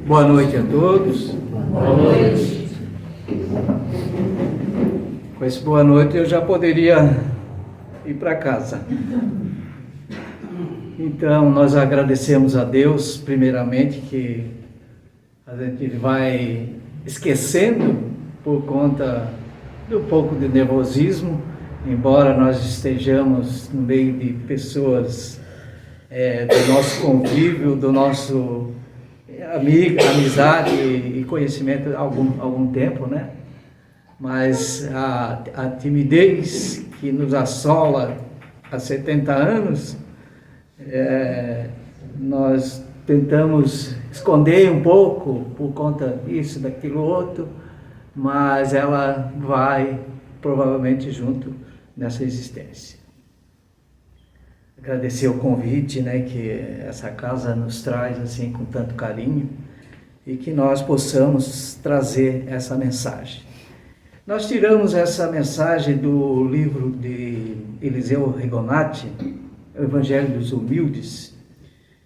Boa noite a todos. Boa noite. Com esse boa noite eu já poderia ir para casa. Então nós agradecemos a Deus, primeiramente, que a gente vai esquecendo por conta do pouco de nervosismo, embora nós estejamos no meio de pessoas do nosso convívio, do nosso amizade e conhecimento há algum tempo, né? Mas a timidez que nos assola há 70 anos, nós tentamos esconder um pouco por conta disso, daquilo outro, mas ela vai provavelmente junto nessa existência. Agradecer o convite, né, que essa casa nos traz assim com tanto carinho e que nós possamos trazer essa mensagem. Nós tiramos essa mensagem do livro de Eliseu Rigonati, o Evangelho dos Humildes,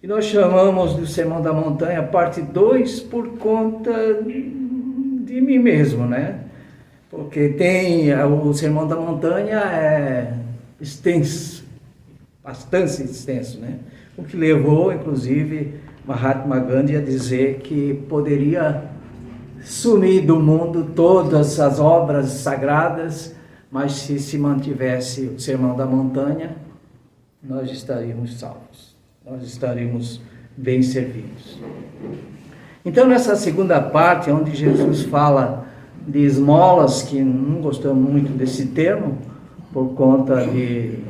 e nós chamamos do Sermão da Montanha, parte 2, por conta de mim mesmo, né? Porque o Sermão da Montanha é extenso, bastante extenso, né? O que levou, inclusive, Mahatma Gandhi a dizer que poderia sumir do mundo todas as obras sagradas, mas se mantivesse o Sermão da Montanha, nós estaríamos salvos, nós estaríamos bem servidos. Então, nessa segunda parte, onde Jesus fala de esmolas, que não gostamos muito desse termo, por conta de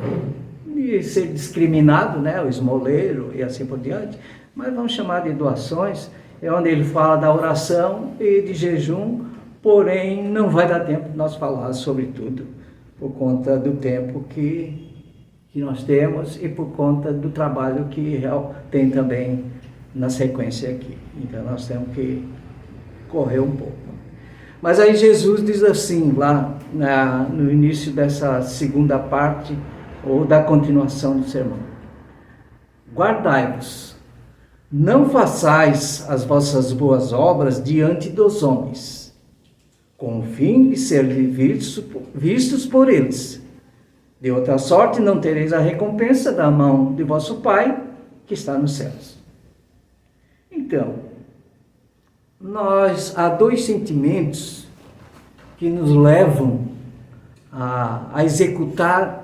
ser discriminado, né, o esmoleiro e assim por diante, mas vamos chamar de doações, é onde ele fala da oração e de jejum, porém não vai dar tempo de nós falar sobre tudo, por conta do tempo que nós temos e por conta do trabalho que tem também na sequência aqui. Então nós temos que correr um pouco. Mas aí Jesus diz assim, lá no início dessa segunda parte, ou da continuação do sermão: guardai-vos, não façais as vossas boas obras diante dos homens, com o fim de serem vistos por eles. De outra sorte, não tereis a recompensa da mão de vosso Pai, que está nos céus. Então, há dois sentimentos que nos levam a executar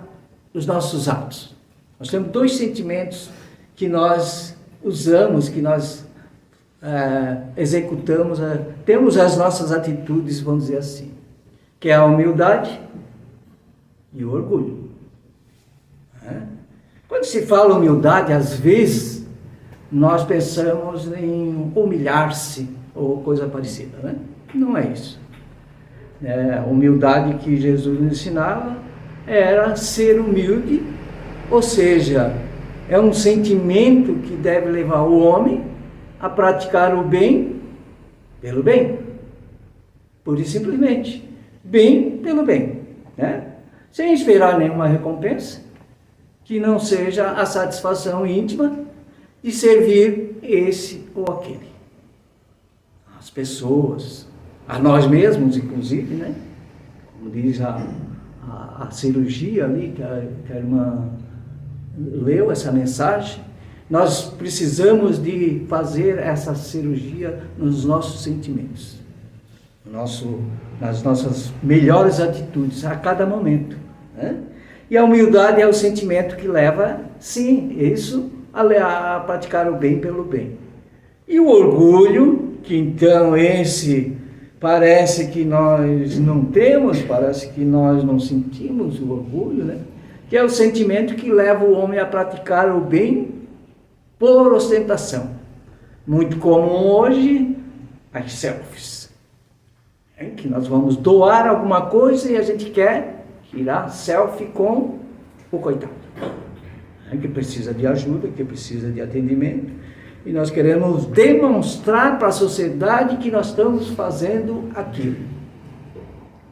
os nossos atos. Nós temos dois sentimentos que nós usamos, que nós executamos, temos as nossas atitudes, vamos dizer assim, que é a humildade e o orgulho. Quando se fala humildade, às vezes nós pensamos em humilhar-se ou coisa parecida, né? Não é isso. A humildade que Jesus nos ensinava era ser humilde, ou seja, é um sentimento que deve levar o homem a praticar o bem pelo bem. Pura e simplesmente, bem pelo bem, né? Sem esperar nenhuma recompensa, que não seja a satisfação íntima de servir esse ou aquele. As pessoas, a nós mesmos, inclusive, né? Como diz a cirurgia ali, que a irmã leu essa mensagem, nós precisamos de fazer essa cirurgia nos nossos sentimentos, nas nossas melhores atitudes, a cada momento, né? E a humildade é o sentimento que leva, sim, isso a praticar o bem pelo bem. E o orgulho, que então esse parece que nós não temos, parece que nós não sentimos o orgulho, né? Que é o sentimento que leva o homem a praticar o bem por ostentação. Muito comum hoje, as selfies. Que nós vamos doar alguma coisa e a gente quer tirar selfie com o coitado, que precisa de ajuda, que precisa de atendimento. E nós queremos demonstrar para a sociedade que nós estamos fazendo aquilo.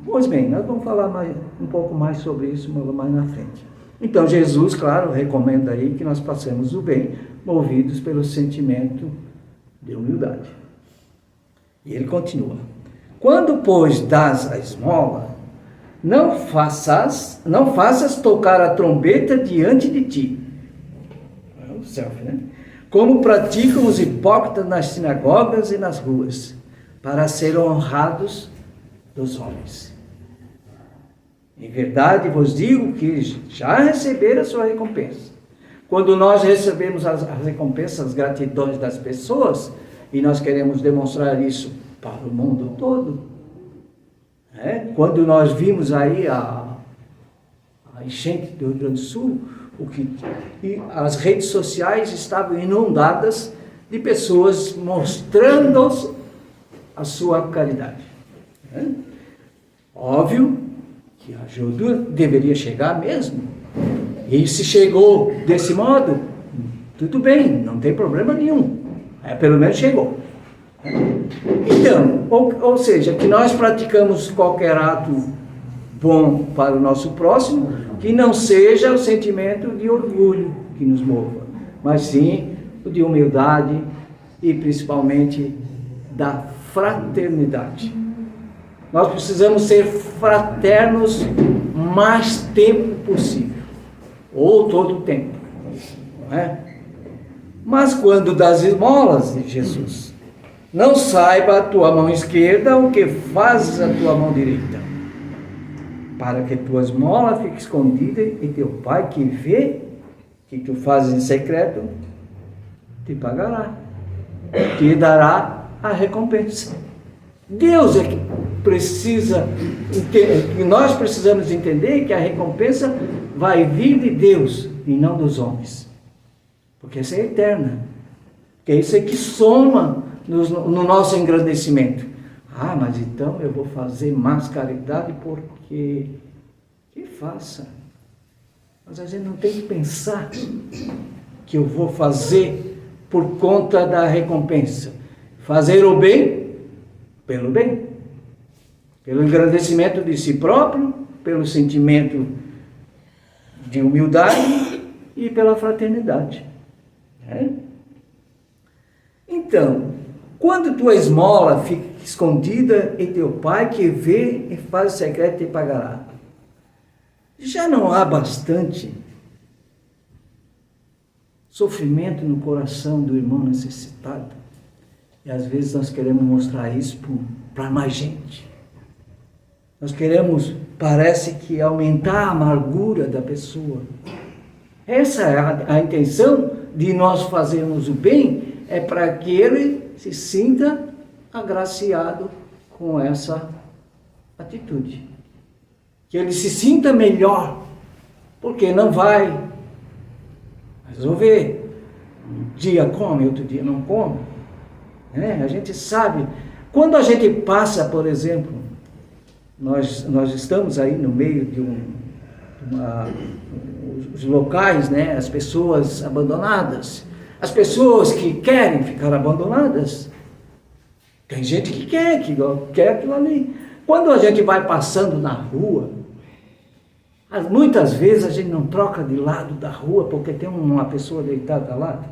Pois bem, nós vamos falar um pouco mais sobre isso mais na frente. Então Jesus, claro, recomenda aí que nós passemos o bem movidos pelo sentimento de humildade. E ele continua: quando, pois, dás a esmola, não faças tocar a trombeta diante de ti. É o self, né? Como praticam os hipócritas nas sinagogas e nas ruas, para serem honrados dos homens. Em verdade vos digo que já receberam a sua recompensa. Quando nós recebemos as recompensas, as gratidões das pessoas, e nós queremos demonstrar isso para o mundo todo, quando nós vimos aí a enchente do Rio Grande do Sul, e as redes sociais estavam inundadas de pessoas mostrando a sua caridade. Óbvio que a ajuda deveria chegar mesmo. E se chegou desse modo, tudo bem, não tem problema nenhum. Pelo menos chegou. Então, ou seja, que nós praticamos qualquer ato bom para o nosso próximo, que não seja o sentimento de orgulho que nos mova, mas sim o de humildade e principalmente da fraternidade. Nós precisamos ser fraternos o mais tempo possível, ou todo o tempo, não é? Mas quando das esmolas de Jesus, não saiba a tua mão esquerda o que fazes a tua mão direita, para que tua esmola fique escondida e teu Pai que vê que tu fazes em secreto te pagará, te dará a recompensa. Deus é que precisa, nós precisamos entender que a recompensa vai vir de Deus e não dos homens, porque essa é eterna, que é isso que soma no nosso engrandecimento. Mas então eu vou fazer mais caridade porque que faça. Mas a gente não tem que pensar que eu vou fazer por conta da recompensa. Fazer o bem pelo bem, pelo engrandecimento de si próprio, pelo sentimento de humildade e pela fraternidade. Então, quando tua esmola fica escondida em teu Pai que vê e faz o secreto te pagará. Já não há bastante sofrimento no coração do irmão necessitado? E às vezes nós queremos mostrar isso para mais gente. Nós queremos, parece que, aumentar a amargura da pessoa. Essa é a intenção de nós fazermos o bem, é para que ele se sinta agraciado com essa atitude. Que ele se sinta melhor, porque não vai resolver. Um dia come, outro dia não come. A gente sabe. Quando a gente passa, por exemplo, nós estamos aí no meio de os locais, as pessoas abandonadas, as pessoas que querem ficar abandonadas. Tem gente que quer aquilo ali. Quando a gente vai passando na rua, muitas vezes a gente não troca de lado da rua porque tem uma pessoa deitada lá.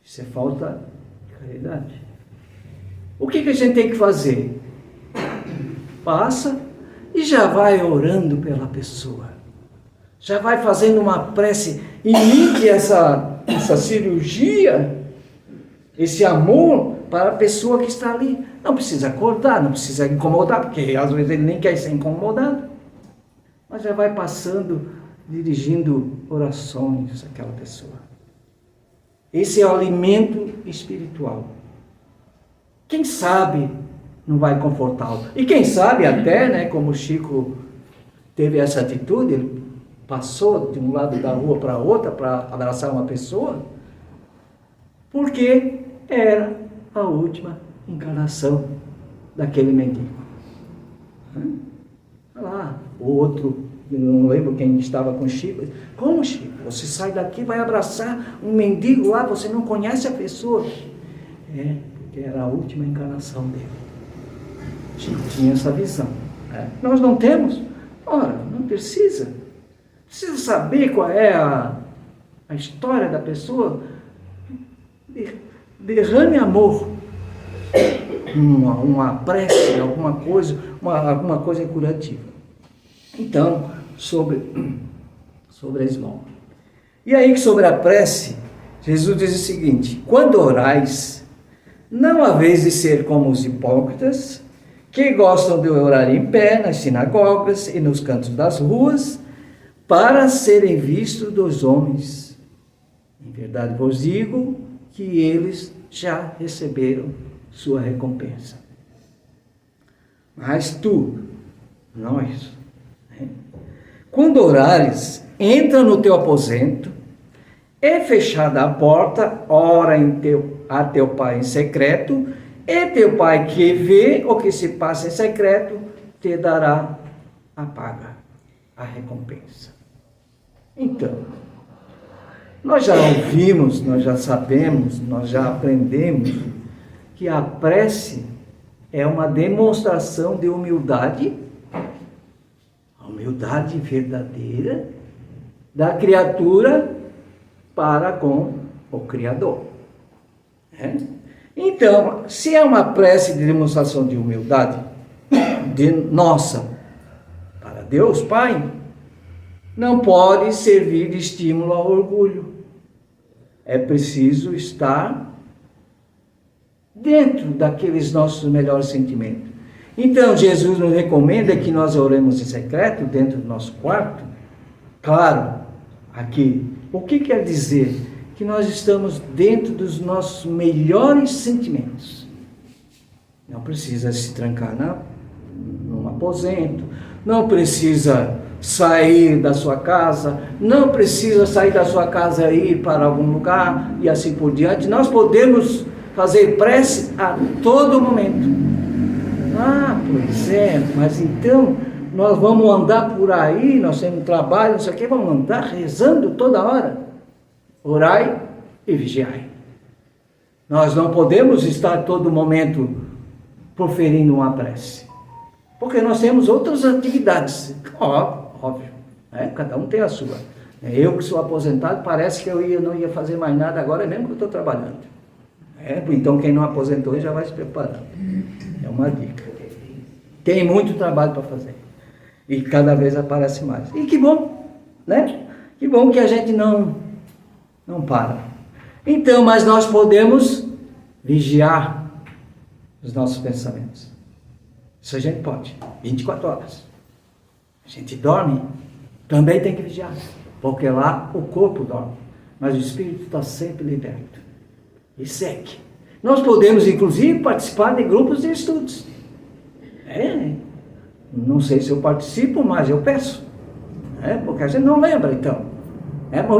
Isso é falta de caridade. O que a gente tem que fazer? Passa e já vai orando pela pessoa. Já vai fazendo uma prece. Imite essa cirurgia, esse amor para a pessoa que está ali. Não precisa acordar, não precisa incomodar, porque às vezes ele nem quer ser incomodado. Mas já vai passando, dirigindo orações àquela pessoa. Esse é o alimento espiritual. Quem sabe não vai confortá-lo. E quem sabe até, como o Chico teve essa atitude, ele passou de um lado da rua para outra para abraçar uma pessoa, porque era a última encarnação daquele mendigo. Olha lá, o outro, eu não lembro quem estava com o Chico. Como, Chico? Você sai daqui, vai abraçar um mendigo lá, você não conhece a pessoa? Porque era a última encarnação dele. Chico tinha essa visão. Nós não temos? Ora, não precisa. Precisa saber qual é a história da pessoa, derrame amor, uma prece, alguma coisa curativa. Então, sobre a esmola. E aí, sobre a prece, Jesus diz o seguinte: quando orais, não haveis de ser como os hipócritas, que gostam de orar em pé nas sinagogas e nos cantos das ruas, para serem vistos dos homens. Em verdade vos digo que eles já receberam sua recompensa. Mas tu, nós, quando orares, entra no teu aposento, e fechada a porta, ora a teu pai em secreto, e teu pai que vê o que se passa em secreto, te dará a paga, a recompensa. Então, nós já ouvimos, nós já sabemos, nós já aprendemos que a prece é uma demonstração de humildade, a humildade verdadeira da criatura para com o Criador. Então, se é uma prece de demonstração de humildade nossa para Deus Pai, não pode servir de estímulo ao orgulho. É preciso estar dentro daqueles nossos melhores sentimentos. Então, Jesus nos recomenda que nós oremos em secreto, dentro do nosso quarto. Claro, aqui, o que quer dizer? Que nós estamos dentro dos nossos melhores sentimentos. Não precisa se trancar num aposento, não precisa sair da sua casa, não precisa sair da sua casa e ir para algum lugar e assim por diante. Nós podemos fazer prece a todo momento. Ah, pois é, mas então nós vamos andar por aí, nós temos trabalho, não sei o que, vamos andar rezando toda hora. Orai e vigiai. Nós não podemos estar a todo momento proferindo uma prece, porque nós temos outras atividades. Óbvio, né? Cada um tem a sua. Eu que sou aposentado, parece que eu não ia fazer mais nada agora, mesmo que eu estou trabalhando. Então quem não aposentou já vai se preparando. É uma dica. Tem muito trabalho para fazer. E cada vez aparece mais. E que bom, né? Que bom que a gente não para. Então, mas nós podemos vigiar os nossos pensamentos. Isso a gente pode, 24 horas. A gente dorme, também tem que vigiar, porque lá o corpo dorme, mas o espírito está sempre liberto. E segue. Nós podemos, inclusive, participar de grupos de estudos. Não sei se eu participo, mas eu peço. Porque a gente não lembra, então.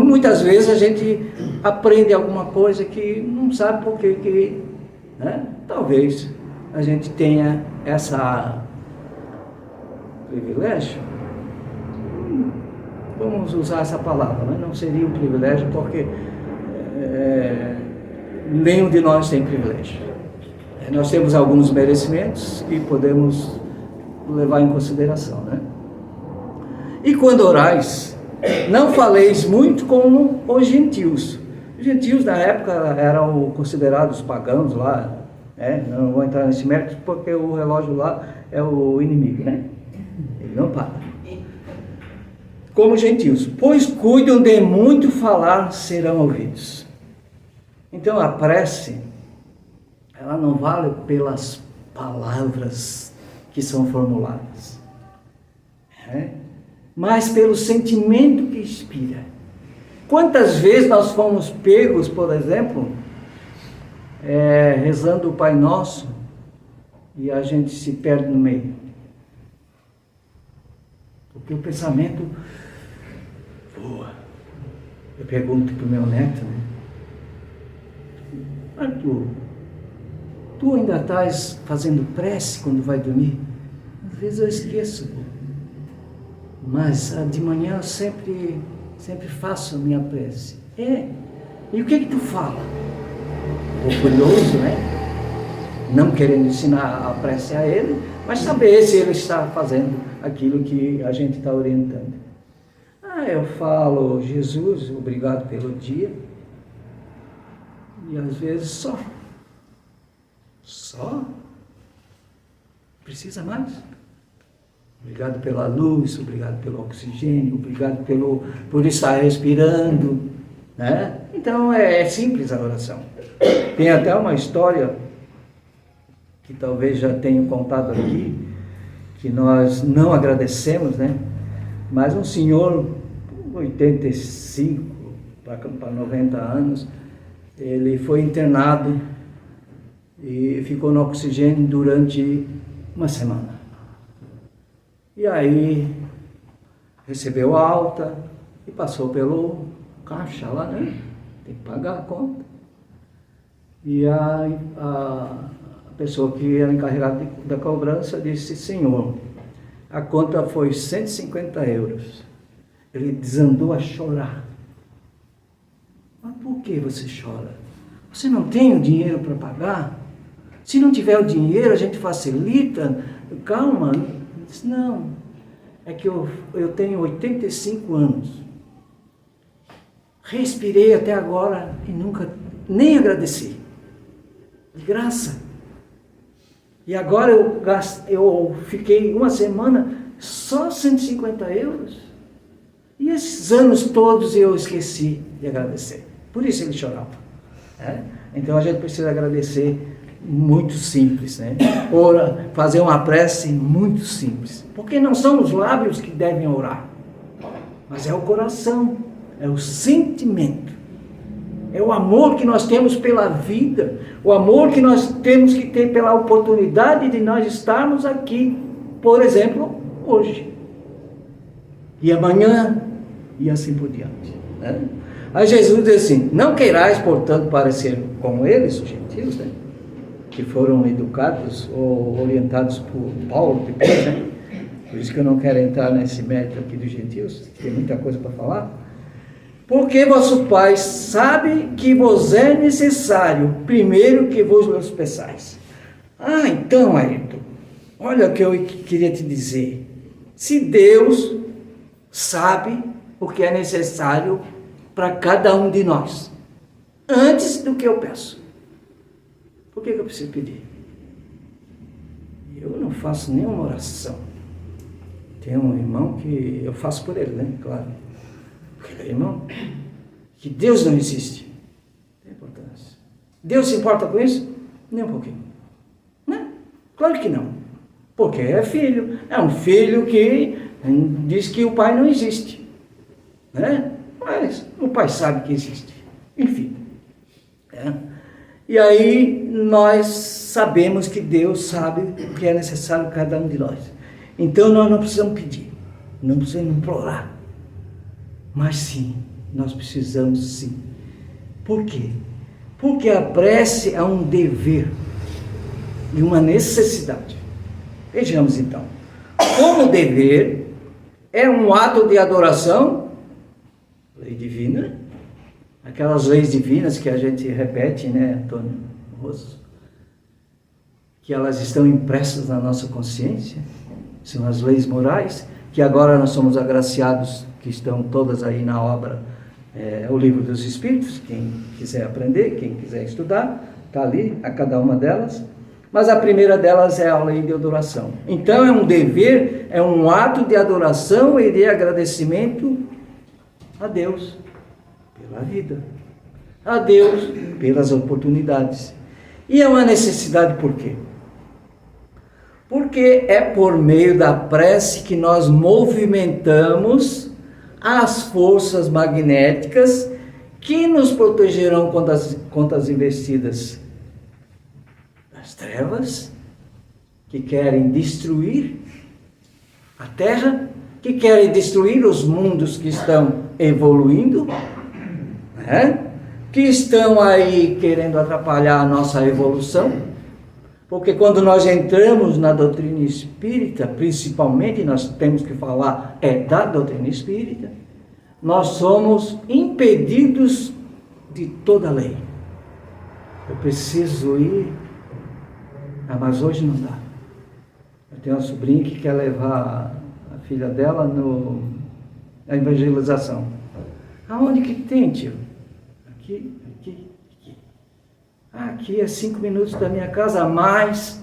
Muitas vezes a gente aprende alguma coisa que não sabe por que talvez a gente tenha essa privilégio. Vamos usar essa palavra, mas não seria um privilégio, porque nenhum de nós tem privilégio. Nós temos alguns merecimentos que podemos levar em consideração, né? E quando orais, não faleis muito como os gentios. Os gentios na época eram considerados pagãos lá, não vou entrar nesse mérito porque o relógio lá é o inimigo, né? Ele não para. Como gentios, pois cuidam de muito falar, serão ouvidos. Então a prece, ela não vale pelas palavras que são formuladas, mas pelo sentimento que inspira. Quantas vezes nós fomos pegos, por exemplo, rezando o Pai Nosso, e a gente se perde no meio? Porque o pensamento voa. Eu pergunto para o meu neto, Arthur, tu ainda estás fazendo prece quando vai dormir? Às vezes eu esqueço, mas de manhã eu sempre faço a minha prece. E o que tu fala? Estou curioso, né? Não querendo ensinar a prece a ele, mas saber se ele está fazendo aquilo que a gente está orientando. Eu falo, Jesus, obrigado pelo dia. E às vezes só. Precisa mais. Obrigado pela luz, obrigado pelo oxigênio, obrigado por estar respirando, né? Então é simples a oração. Tem até uma história que talvez já tenham contado aqui, que nós não agradecemos, né? Mas um senhor, 85 para 90 anos, ele foi internado e ficou no oxigênio durante uma semana. E aí recebeu alta e passou pelo caixa lá, né? Tem que pagar a conta. E a pessoa que era encarregada da cobrança disse: senhor, a conta foi 150 euros. Ele desandou a chorar. Mas por que você chora? Você não tem o dinheiro para pagar? Se não tiver o dinheiro, a gente facilita. Calma. Ele disse: não, é que eu tenho 85 anos. Respirei até agora e nunca nem agradeci. De graça. E agora eu fiquei uma semana só 150 euros. E esses anos todos eu esqueci de agradecer. Por isso ele chorava. Né? Então a gente precisa agradecer muito simples, né? Fazer uma prece muito simples. Porque não são os lábios que devem orar, mas é o coração, é o sentimento. É o amor que nós temos pela vida, o amor que nós temos que ter pela oportunidade de nós estarmos aqui, por exemplo, hoje. E amanhã, e assim por diante. Né? Aí Jesus diz assim: não queirais, portanto, parecer como eles, os gentios, né? Que foram educados ou orientados por Paulo depois, né? Por isso que eu não quero entrar nesse mérito aqui dos gentios, tem muita coisa para falar. Porque vosso Pai sabe que vos é necessário primeiro que vos peçais. Então, Ayrton, olha o que eu queria te dizer. Se Deus sabe o que é necessário para cada um de nós, antes do que eu peço, por que eu preciso pedir? Eu não faço nenhuma oração. Tem um irmão que eu faço por ele, né? Claro. Porque, irmão, que Deus não existe. Tem importância. Deus se importa com isso? Nem um pouquinho. Né? Claro que não. Porque é filho. É um filho que diz que o pai não existe. Né? Mas o pai sabe que existe. Enfim. E aí nós sabemos que Deus sabe o que é necessário para cada um de nós. Então nós não precisamos pedir. Não precisamos implorar. Mas sim, nós precisamos sim. Por quê? Porque a prece é um dever e uma necessidade. Vejamos então. Como dever, é um ato de adoração, lei divina, aquelas leis divinas que a gente repete, né, Antônio Rosso? Que elas estão impressas na nossa consciência, são as leis morais, que agora nós somos agraciados, que estão todas aí na obra, o Livro dos Espíritos, quem quiser aprender, quem quiser estudar, está ali, a cada uma delas. Mas a primeira delas é a lei de adoração. Então é um dever, é um ato de adoração e de agradecimento a Deus pela vida, a Deus pelas oportunidades. E é uma necessidade por quê? Porque é por meio da prece que nós movimentamos as forças magnéticas que nos protegerão contra as investidas das trevas, que querem destruir a Terra, que querem destruir os mundos que estão evoluindo, né? Que estão aí querendo atrapalhar a nossa evolução. Porque quando nós entramos na doutrina espírita, principalmente nós temos que falar da doutrina espírita, nós somos impedidos de toda a lei. Eu preciso ir, mas hoje não dá. Eu tenho uma sobrinha que quer levar a filha dela a evangelização. Aonde que tem, tio? Aqui. Aqui é 5 minutos da minha casa a mais.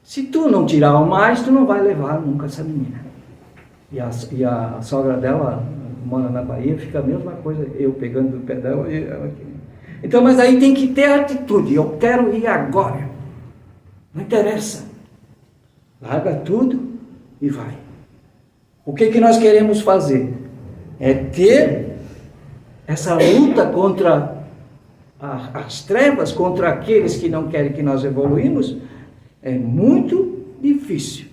Se tu não tirar o mais, tu não vai levar nunca essa menina. E a sogra dela mora na Bahia, fica a mesma coisa, eu pegando o pé dela e ela aqui. Então, mas aí tem que ter atitude. Eu quero ir agora. Não interessa. Larga tudo e vai. O que nós queremos fazer? É ter essa luta contra as trevas, contra aqueles que não querem que nós evoluímos. É muito difícil.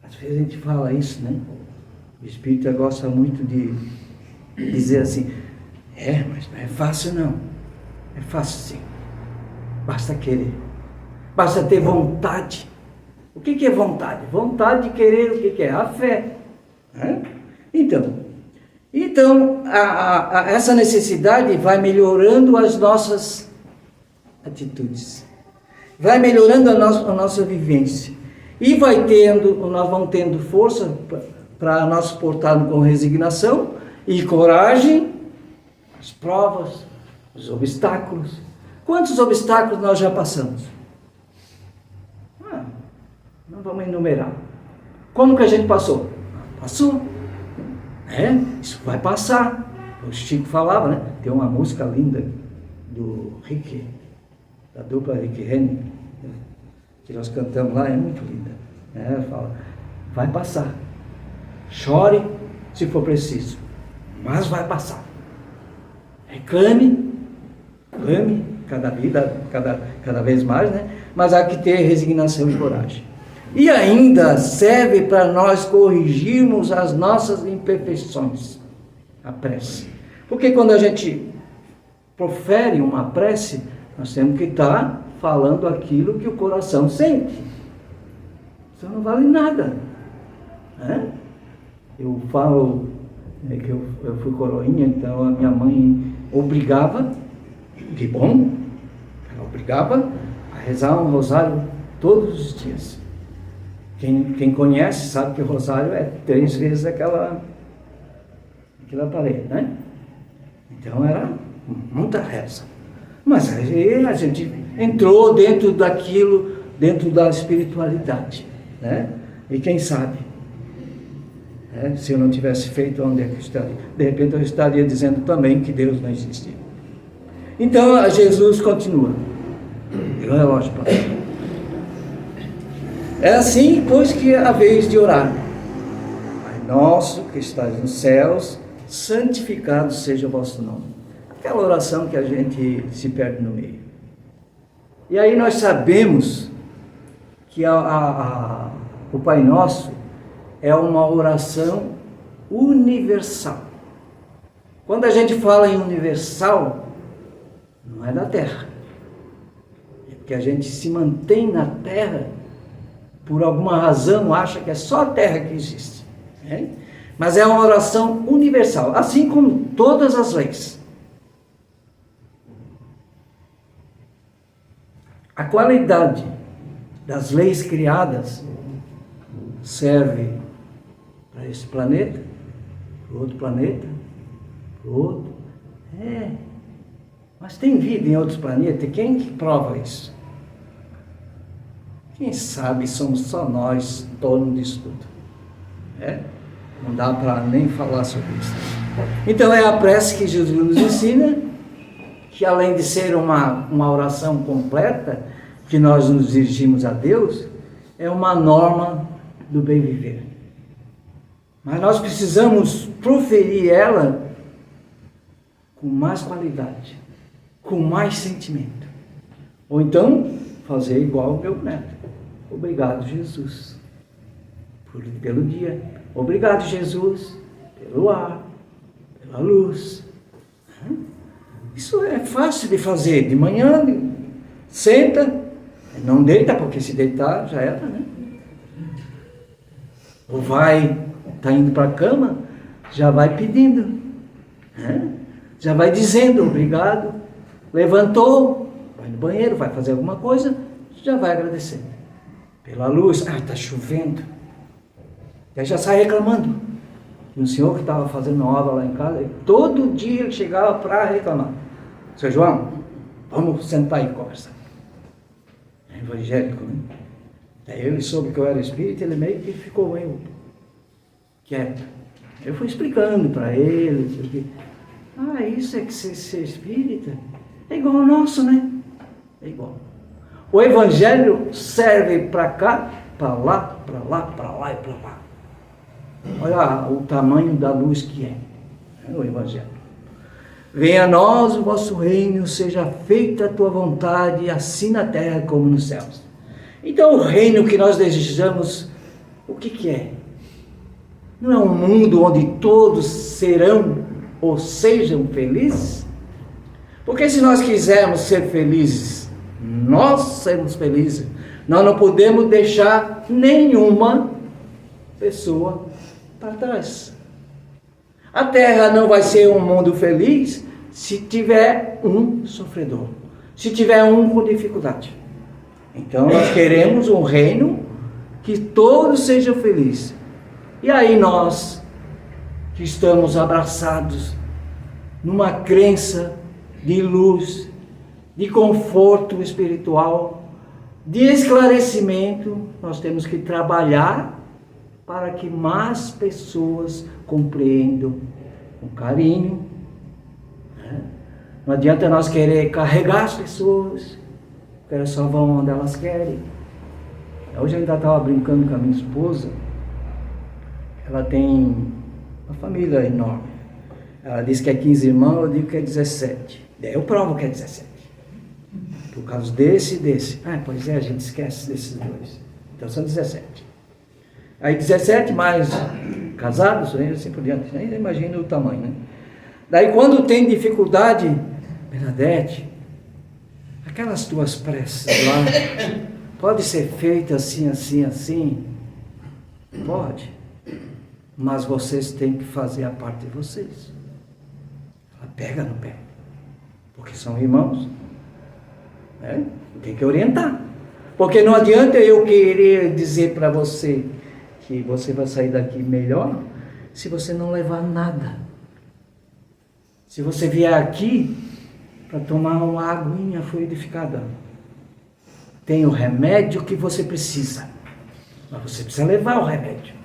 Às vezes a gente fala isso, né? O espírita gosta muito de dizer assim, mas não é fácil não. É fácil sim. Basta querer. Basta ter vontade. O que é vontade? Vontade de querer o que é? A fé. Então essa necessidade vai melhorando as nossas atitudes. Vai melhorando a nossa vivência. E nós vamos tendo força para nós suportarmos com resignação e coragem as provas, os obstáculos. Quantos obstáculos nós já passamos? Não vamos enumerar. Como que a gente passou? Passou. Isso vai passar. O Chico falava, né? Tem uma música linda do Rick, da dupla Rick Renner, que nós cantamos lá, é muito linda. Fala, vai passar. Chore se for preciso, mas vai passar. Reclame, clame cada vez mais, né? Mas há que ter resignação e coragem. E ainda serve para nós corrigirmos as nossas imperfeições, a prece. Porque quando a gente profere uma prece, nós temos que estar falando aquilo que o coração sente. Isso não vale nada. Eu falo que eu fui coroinha, então a minha mãe obrigava, de bom, ela obrigava a rezar um rosário todos os dias. Quem conhece sabe que o rosário é 3 vezes aquela parede, né? Então era muita reza. Mas aí a gente entrou dentro daquilo, dentro da espiritualidade, né? E quem sabe, se eu não tivesse feito, onde é que eu estaria? De repente eu estaria dizendo também que Deus não existia. Então Jesus continua. Eu relógio para mim. É assim, pois, que é a vez de orar. Pai nosso que estás nos céus, santificado seja o vosso nome. Aquela oração que a gente se perde no meio. E aí nós sabemos que o Pai Nosso é uma oração universal. Quando a gente fala em universal, não é da terra. É porque a gente se mantém na terra, por alguma razão acha que é só a terra que existe. Mas é uma oração universal, assim como todas as leis. A qualidade das leis criadas serve para esse planeta, para o outro planeta, para o outro. Mas tem vida em outros planetas, e quem que prova isso? Quem sabe somos só nós, dono disso tudo. Não dá para nem falar sobre isso. Então é a prece que Jesus nos ensina, que além de ser uma oração completa, que nós nos dirigimos a Deus, é uma norma do bem viver. Mas nós precisamos proferir ela com mais qualidade, com mais sentimento. Ou então, fazer igual o meu neto. Obrigado, Jesus, pelo dia. Obrigado, Jesus, pelo ar, pela luz. Isso é fácil de fazer. De manhã, senta, não deita, porque se deitar já era, né? Ou está indo para a cama, já vai pedindo, já vai dizendo obrigado. Levantou, vai no banheiro, vai fazer alguma coisa, já vai agradecendo. Pela luz, está chovendo. Aí já sai reclamando. Um senhor que estava fazendo obra lá em casa, todo dia ele chegava para reclamar. Seu João, vamos sentar e conversar. É evangélico, né? Daí ele soube que eu era espírita, ele meio que ficou meio quieto. Eu fui explicando para ele, porque, isso é que ser espírita é igual ao nosso, né? É igual. O evangelho serve para cá, para lá, para lá, para lá e para lá. Olha o tamanho da luz que é o evangelho. Venha a nós o vosso reino, seja feita a tua vontade, assim na terra como nos céus. Então o reino que nós desejamos, o que é? Não é um mundo onde todos serão ou sejam felizes? Porque se nós quisermos ser felizes, nós sermos felizes, nós não podemos deixar nenhuma pessoa para trás. A terra não vai ser um mundo feliz se tiver um sofredor, se tiver um com dificuldade. Então nós queremos um reino que todos sejam felizes. E aí nós, que estamos abraçados numa crença de luz, de conforto espiritual, de esclarecimento, nós temos que trabalhar para que mais pessoas compreendam com carinho. Não adianta nós querer carregar as pessoas, porque elas só vão onde elas querem. Hoje eu ainda estava brincando com a minha esposa. Ela tem uma família enorme. Ela disse que é 15 irmãos, eu digo que é 17. Daí eu provo que é 17. Por causa desse e desse. Pois é, a gente esquece desses dois. Então são 17. Aí 17 mais casados, assim por diante. Ainda imagina o tamanho, né? Daí quando tem dificuldade, Bernadette, aquelas tuas preces lá, pode ser feita assim, assim, assim? Pode. Mas vocês têm que fazer a parte de vocês. Ela pega no pé. Porque são irmãos. Né? Tem que orientar. Porque não adianta eu querer dizer para você que você vai sair daqui melhor se você não levar nada. Se você vier aqui para tomar uma aguinha fluidificada, tem o remédio que você precisa. Mas você precisa levar o remédio.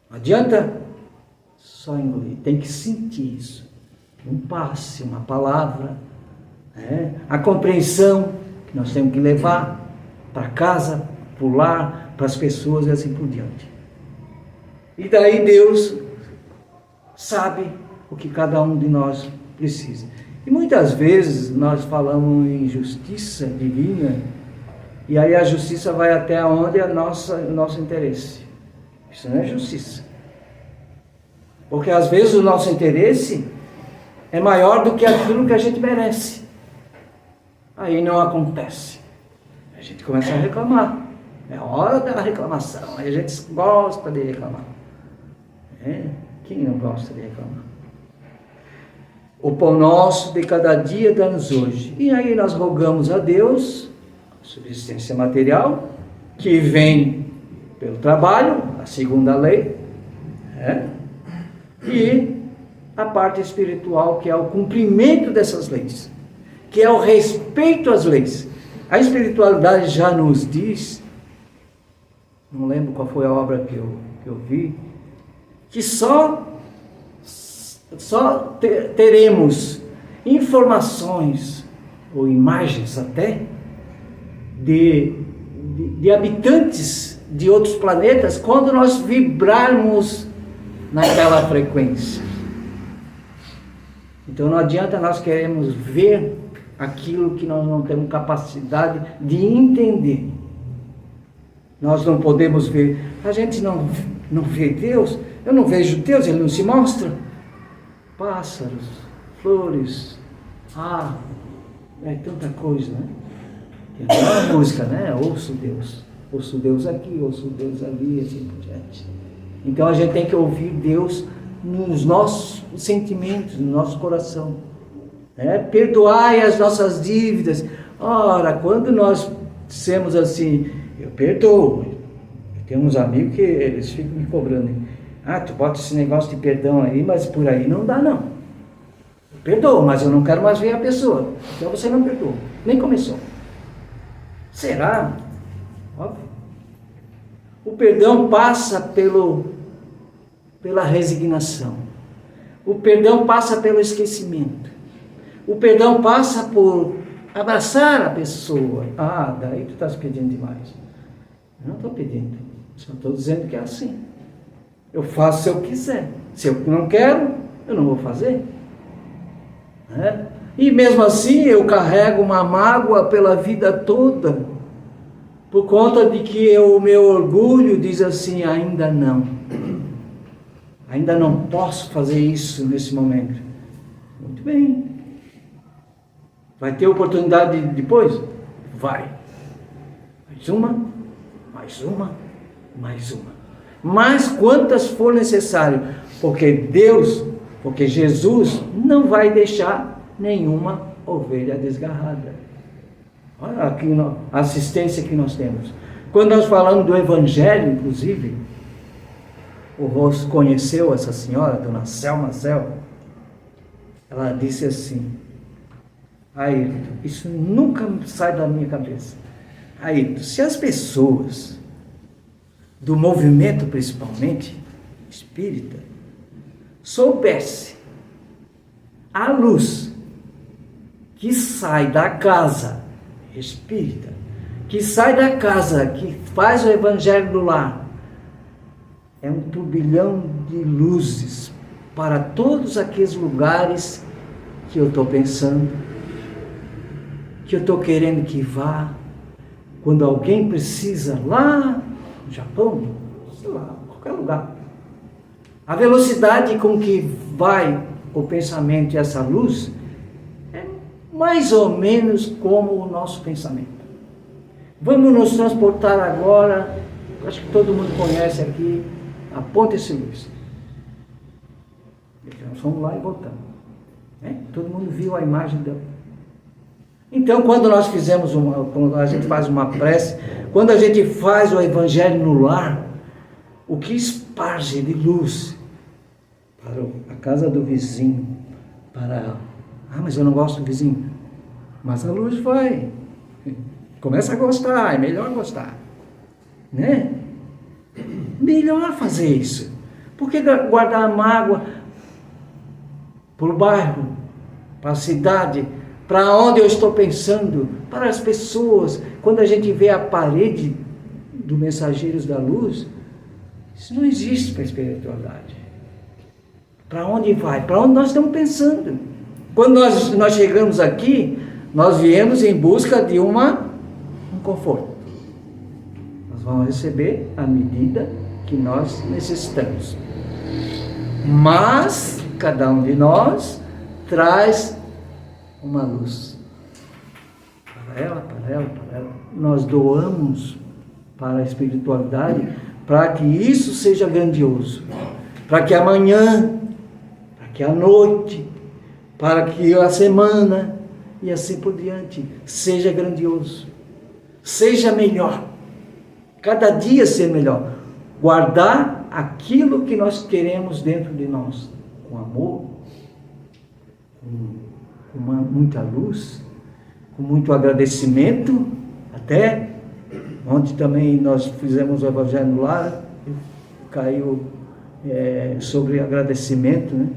Não adianta só engolir, tem que sentir isso. Um passe, uma palavra, a compreensão que nós temos que levar para casa, para o lar, para as pessoas e assim por diante. E daí Deus sabe o que cada um de nós precisa. E muitas vezes nós falamos em justiça divina, e aí a justiça vai até onde é o nosso interesse. Isso não é justiça. Porque às vezes o nosso interesse é maior do que aquilo que a gente merece. Aí não acontece. A gente começa a reclamar. É hora da reclamação. Aí a gente gosta de reclamar. Quem não gosta de reclamar? O pão nosso de cada dia dá-nos hoje. E aí nós rogamos a Deus, a subsistência material, que vem pelo trabalho, a segunda lei, e a parte espiritual, que é o cumprimento dessas leis, que é o respeito às leis. A espiritualidade já nos diz, não lembro qual foi a obra que eu vi, que só teremos informações, ou imagens até, de habitantes de outros planetas, quando nós vibrarmos naquela frequência. Então não adianta nós queremos ver aquilo que nós não temos capacidade de entender. Nós não podemos ver. A gente não vê Deus. Eu não vejo Deus, Ele não se mostra. Pássaros, flores, tanta coisa, né? Tem uma música, né? Ouço Deus aqui, ouço Deus ali, assim por diante. Então a gente tem que ouvir Deus nos nossos sentimentos, no nosso coração. Perdoai as nossas dívidas. Ora, quando nós dissemos assim, eu perdoo. Eu tenho uns amigos que eles ficam me cobrando. Tu bota esse negócio de perdão aí, mas por aí não dá não. Eu perdoo, mas eu não quero mais ver a pessoa. Então você não perdoa, nem começou. Será? Óbvio. O perdão passa pela resignação. O perdão passa pelo esquecimento. O perdão passa por abraçar a pessoa. Daí tu estás pedindo demais. Eu não estou pedindo. Só estou dizendo que é assim. Eu faço se eu quiser. Se eu não quero, eu não vou fazer. E mesmo assim eu carrego uma mágoa pela vida toda. Por conta de que o meu orgulho diz assim, ainda não. Ainda não posso fazer isso nesse momento. Muito bem. Vai ter oportunidade depois? Vai. Mais uma, mais uma, mais uma. Mas quantas for necessário. Porque Jesus não vai deixar nenhuma ovelha desgarrada. Olha aqui a assistência que nós temos. Quando nós falamos do Evangelho, inclusive, o Rosso conheceu essa senhora, dona Selma Cel. Ela disse assim, Ayrton, isso nunca sai da minha cabeça. Ayrton, se as pessoas, do movimento principalmente, espírita, soubessem a luz que sai da casa espírita, que sai da casa, que faz o evangelho do lar, é um turbilhão de luzes para todos aqueles lugares que eu estou pensando, que eu estou querendo que vá, quando alguém precisa lá no Japão, sei lá, qualquer lugar. A velocidade com que vai o pensamento e essa luz é mais ou menos como o nosso pensamento. Vamos nos transportar agora, acho que todo mundo conhece aqui, a Ponte Luz. Nós fomos lá e voltamos. Todo mundo viu a imagem dela. Então, quando a gente faz uma prece, quando a gente faz o evangelho no lar, o que esparge de luz para a casa do vizinho, mas eu não gosto do vizinho. Mas a luz vai. Começa a gostar, é melhor gostar. Né? Melhor fazer isso. Por que guardar a mágoa para o bairro, para a cidade, para onde eu estou pensando, para as pessoas? Quando a gente vê a parede do Mensageiros da Luz, isso não existe para a espiritualidade. Para onde vai? Para onde nós estamos pensando? Quando nós chegamos aqui, nós viemos em busca de um conforto. Nós vamos receber a medida que nós necessitamos. Mas cada um de nós traz uma luz. Para ela. Nós doamos para a espiritualidade para que isso seja grandioso. Para que amanhã, para que a noite, para que a semana e assim por diante seja grandioso. Seja melhor. Cada dia ser melhor. Guardar aquilo que nós queremos dentro de nós. Com amor, com muita luz, com muito agradecimento. Até ontem também nós fizemos o Evangelho no Lar, caiu sobre agradecimento, né?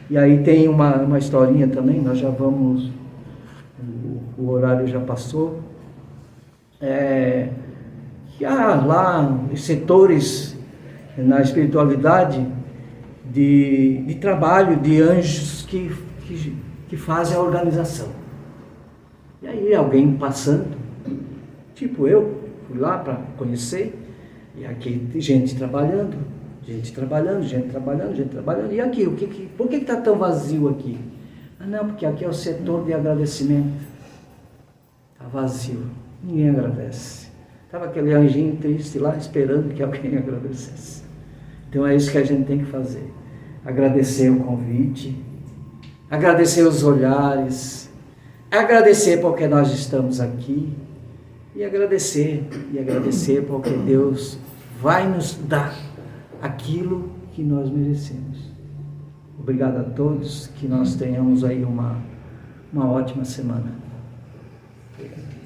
E aí tem uma historinha também, nós já vamos, o horário já passou, que há lá setores na espiritualidade de trabalho de anjos que fazem a organização. E aí alguém passando, tipo eu, fui lá para conhecer, e aqui gente trabalhando, e aqui, por que está tão vazio aqui? Não, porque aqui é o setor de agradecimento. Está vazio, ninguém agradece. Estava aquele anjinho triste lá, esperando que alguém agradecesse. Então é isso que a gente tem que fazer. Agradecer o convite, agradecer os olhares, agradecer porque nós estamos aqui, e agradecer porque Deus vai nos dar aquilo que nós merecemos. Obrigado a todos, que nós tenhamos aí uma ótima semana. Obrigado.